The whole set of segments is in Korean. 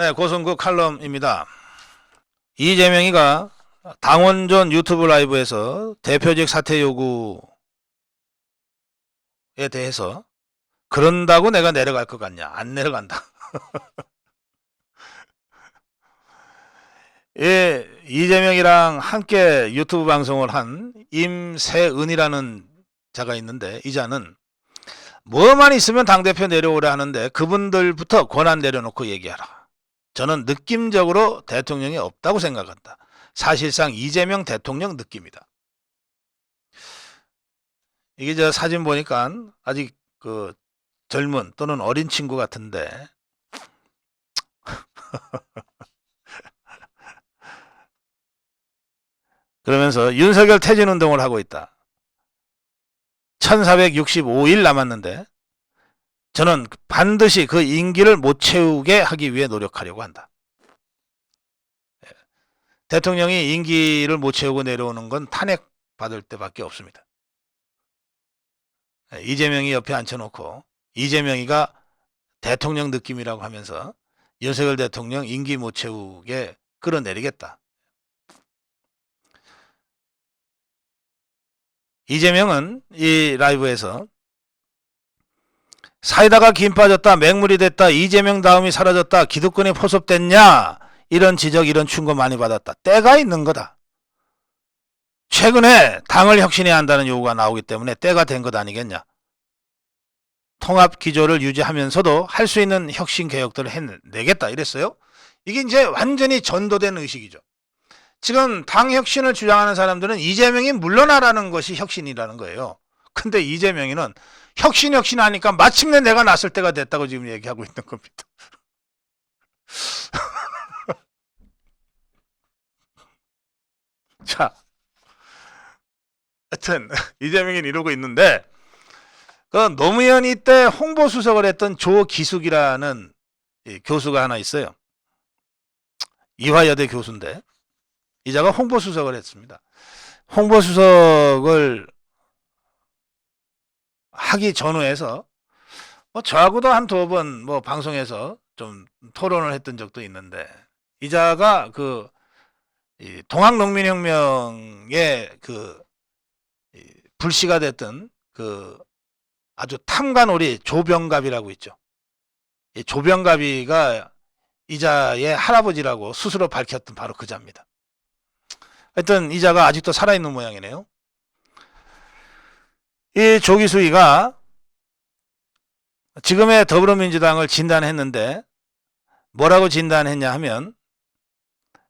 네, 고성구 칼럼입니다. 이재명이가 당원전 유튜브 라이브에서 대표직 사퇴 요구에 대해서 그런다고 내가 내려갈 것 같냐? 안 내려간다. 예, 이재명이랑 함께 유튜브 방송을 한 임세은이라는 자가 있는데, 이 자는 뭐만 있으면 당대표 내려오라 하는데 그분들부터 권한 내려놓고 얘기하라. 저는 느낌적으로 대통령이 없다고 생각한다. 사실상 이재명 대통령 느낌이다. 이게 저 사진 보니까 아직 그 젊은 또는 어린 친구 같은데 그러면서 윤석열 퇴진 운동을 하고 있다. 1465일 남았는데 저는 반드시 그 임기를 못 채우게 하기 위해 노력하려고 한다. 대통령이 임기를 못 채우고 내려오는 건 탄핵받을 때밖에 없습니다. 이재명이 옆에 앉혀놓고 이재명이가 대통령 느낌이라고 하면서 윤석열 대통령 임기 못 채우게 끌어내리겠다. 이재명은 이 라이브에서 사이다가 김 빠졌다, 맹물이 됐다, 이재명 다음이 사라졌다, 기득권이 포섭됐냐, 이런 지적, 이런 충고 많이 받았다. 때가 있는 거다. 최근에 당을 혁신해야 한다는 요구가 나오기 때문에 때가 된 것 아니겠냐. 통합 기조를 유지하면서도 할 수 있는 혁신 개혁들을 해내겠다 이랬어요. 이게 이제 완전히 전도된 의식이죠. 지금 당 혁신을 주장하는 사람들은 이재명이 물러나라는 것이 혁신이라는 거예요. 근데 이재명이는 혁신 하니까 마침내 내가 났을 때가 됐다고 지금 얘기하고 있는 겁니다. 자, 하여튼 이재명이 이러고 있는데 그 노무현이 때 홍보수석을 했던 조기숙이라는 교수가 하나 있어요. 이화여대 교수인데 이 자가 홍보수석을 했습니다. 홍보수석을 하기 전후해서 저하고도 한 두 번 방송에서 좀 토론을 했던 적도 있는데 이 자가 그 동학농민혁명의 그 불씨가 됐던 그 아주 탐관오리 조병갑이라고 있죠. 이 조병갑이가 이 자의 할아버지라고 스스로 밝혔던 바로 그 자입니다. 하여튼 이 자가 아직도 살아있는 모양이네요. 이 조기수이가 지금의 더불어민주당을 진단했는데 뭐라고 진단했냐 하면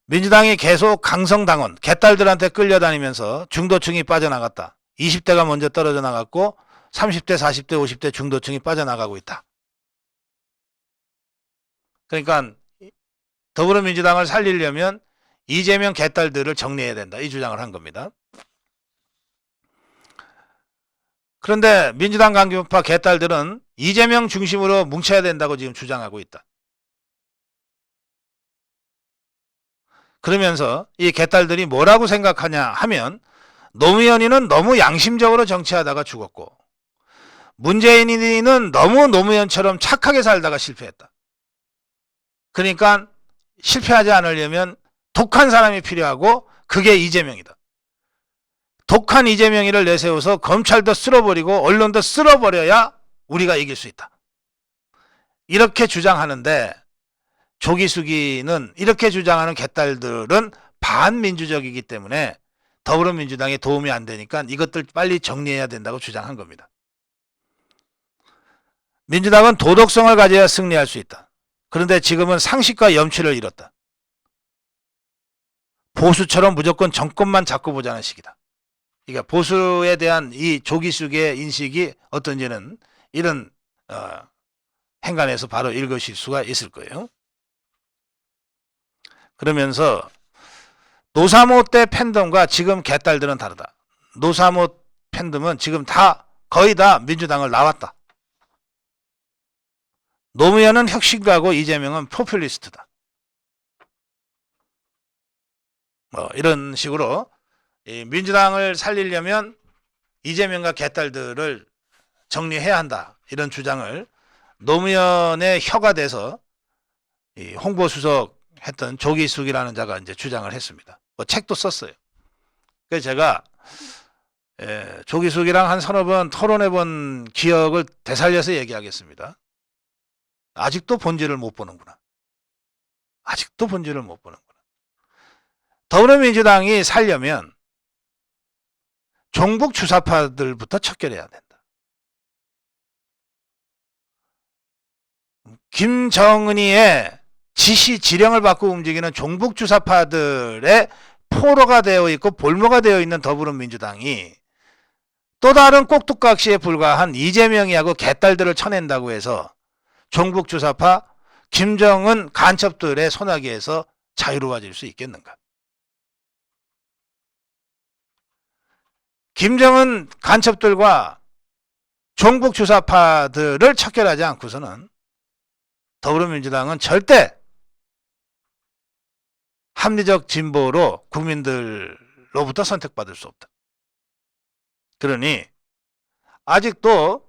민주당이 계속 강성당원, 개딸들한테 끌려다니면서 중도층이 빠져나갔다. 20대가 먼저 떨어져 나갔고 30대, 40대, 50대 중도층이 빠져나가고 있다. 그러니까 더불어민주당을 살리려면 이재명 개딸들을 정리해야 된다. 이 주장을 한 겁니다. 그런데 민주당 강경파 개딸들은 이재명 중심으로 뭉쳐야 된다고 지금 주장하고 있다. 그러면서 이 개딸들이 뭐라고 생각하냐 하면 노무현이는 너무 양심적으로 정치하다가 죽었고 문재인이는 너무 노무현처럼 착하게 살다가 실패했다. 그러니까 실패하지 않으려면 독한 사람이 필요하고 그게 이재명이다. 독한 이재명이를 내세워서 검찰도 쓸어버리고 언론도 쓸어버려야 우리가 이길 수 있다. 이렇게 주장하는데 조기숙이는 이렇게 주장하는 개딸들은 반민주적이기 때문에 더불어민주당에 도움이 안 되니까 이것들 빨리 정리해야 된다고 주장한 겁니다. 민주당은 도덕성을 가져야 승리할 수 있다. 그런데 지금은 상식과 염치를 잃었다. 보수처럼 무조건 정권만 잡고 보자는 식이다. 그러니까 보수에 대한 이 조기숙의 인식이 어떤지는 이런 행간에서 바로 읽으실 수가 있을 거예요. 그러면서 노사모 때 팬덤과 지금 개딸들은 다르다. 노사모 팬덤은 지금 다 거의 다 민주당을 나왔다. 노무현은 혁신가고 이재명은 포퓰리스트다. 이런 식으로 민주당을 살리려면 이재명과 개딸들을 정리해야 한다. 이런 주장을 노무현의 혀가 돼서 이 홍보수석 했던 조기숙이라는 자가 이제 주장을 했습니다. 뭐 책도 썼어요. 그래서 제가 조기숙이랑 한 서너 번 토론해본 기억을 되살려서 얘기하겠습니다. 아직도 본질을 못 보는구나. 아직도 본질을 못 보는구나. 더불어민주당이 살려면 종북 주사파들부터 척결해야 된다. 김정은이의 지시 지령을 받고 움직이는 종북 주사파들의 포로가 되어 있고 볼모가 되어 있는 더불어민주당이 또 다른 꼭두각시에 불과한 이재명이하고 개딸들을 쳐낸다고 해서 종북 주사파 김정은 간첩들의 손아귀에서 자유로워질 수 있겠는가? 김정은 간첩들과 종북 주사파들을 척결하지 않고서는 더불어민주당은 절대 합리적 진보로 국민들로부터 선택받을 수 없다. 그러니 아직도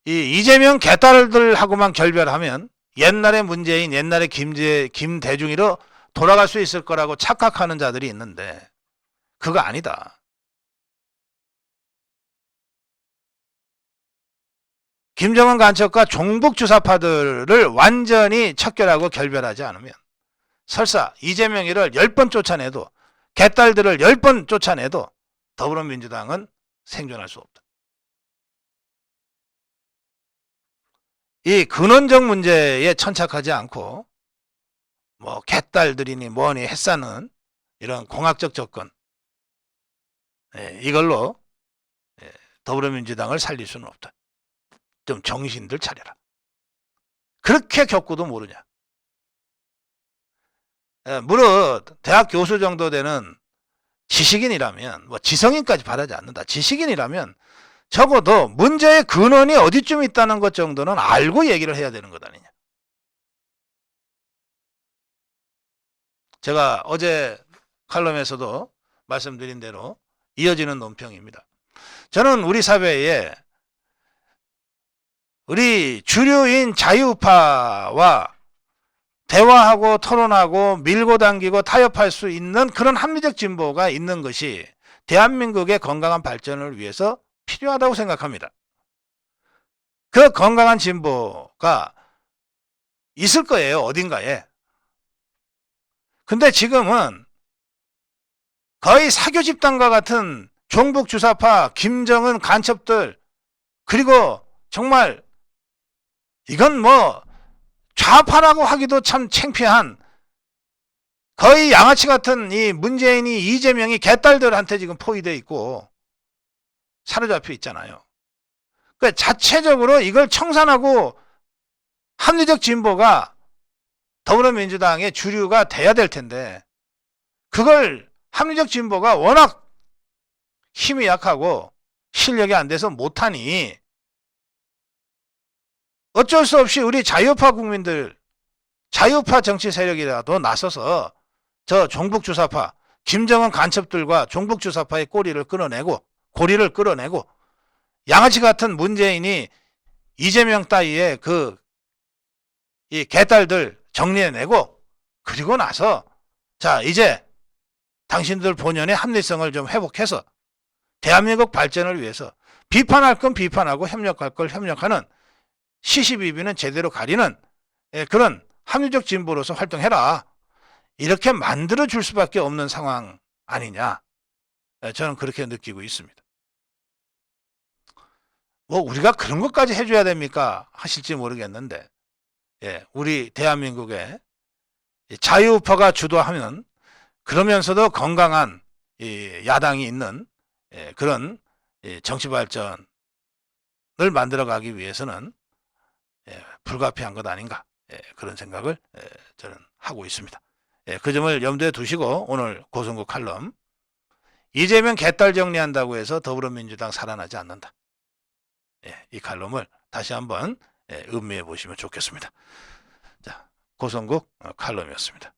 이 이재명 개딸들하고만 결별하면 옛날의 문재인, 옛날의 김대중이로 돌아갈 수 있을 거라고 착각하는 자들이 있는데 그거 아니다. 김정은 간첩과 종북 주사파들을 완전히 척결하고 결별하지 않으면 설사 이재명이를 10번 쫓아내도 개딸들을 10번 쫓아내도 더불어민주당은 생존할 수 없다. 이 근원적 문제에 천착하지 않고 뭐 개딸들이니 뭐니 해싸는 이런 공학적 접근 이걸로 더불어민주당을 살릴 수는 없다. 좀 정신들 차려라. 그렇게 겪고도 모르냐. 무릇 대학 교수 정도 되는 지식인이라면 뭐 지성인까지 바라지 않는다. 지식인이라면 적어도 문제의 근원이 어디쯤 있다는 것 정도는 알고 얘기를 해야 되는 것 아니냐. 제가 어제 칼럼에서도 말씀드린 대로 이어지는 논평입니다. 저는 우리 사회에 우리 주류인 자유우파와 대화하고 토론하고 밀고 당기고 타협할 수 있는 그런 합리적 진보가 있는 것이 대한민국의 건강한 발전을 위해서 필요하다고 생각합니다. 그 건강한 진보가 있을 거예요. 어딘가에. 근데 지금은 거의 사교 집단과 같은 종북 주사파, 김정은 간첩들 그리고 정말 이건 뭐 좌파라고 하기도 참 창피한 거의 양아치 같은 이 문재인이 이재명이 개딸들한테 지금 포위되어 있고 사로잡혀 있잖아요. 그러니까 자체적으로 이걸 청산하고 합리적 진보가 더불어민주당의 주류가 돼야 될 텐데 그걸 합리적 진보가 워낙 힘이 약하고 실력이 안 돼서 못하니 어쩔 수 없이 우리 자유파 국민들, 자유파 정치 세력이라도 나서서 저 종북 주사파, 김정은 간첩들과 종북 주사파의 고리를 끌어내고 양아치 같은 문재인이 이재명 따위의 이 개딸들 정리해내고 그리고 나서 자 이제 당신들 본연의 합리성을 좀 회복해서 대한민국 발전을 위해서 비판할 건 비판하고 협력할 걸 협력하는 시시비비는 제대로 가리는 그런 합리적 진보로서 활동해라. 이렇게 만들어줄 수밖에 없는 상황 아니냐. 저는 그렇게 느끼고 있습니다. 뭐 우리가 그런 것까지 해줘야 됩니까? 하실지 모르겠는데 우리 대한민국의 자유우파가 주도하면 그러면서도 건강한 야당이 있는 그런 정치 발전을 만들어가기 위해서는 불가피한 것 아닌가 그런 생각을 저는 하고 있습니다. 그 점을 염두에 두시고 오늘 고성국 칼럼 이재명 개딸 정리한다고 해서 더불어민주당 살아나지 않는다. 이 칼럼을 다시 한번 음미해 보시면 좋겠습니다. 자, 고성국 칼럼이었습니다.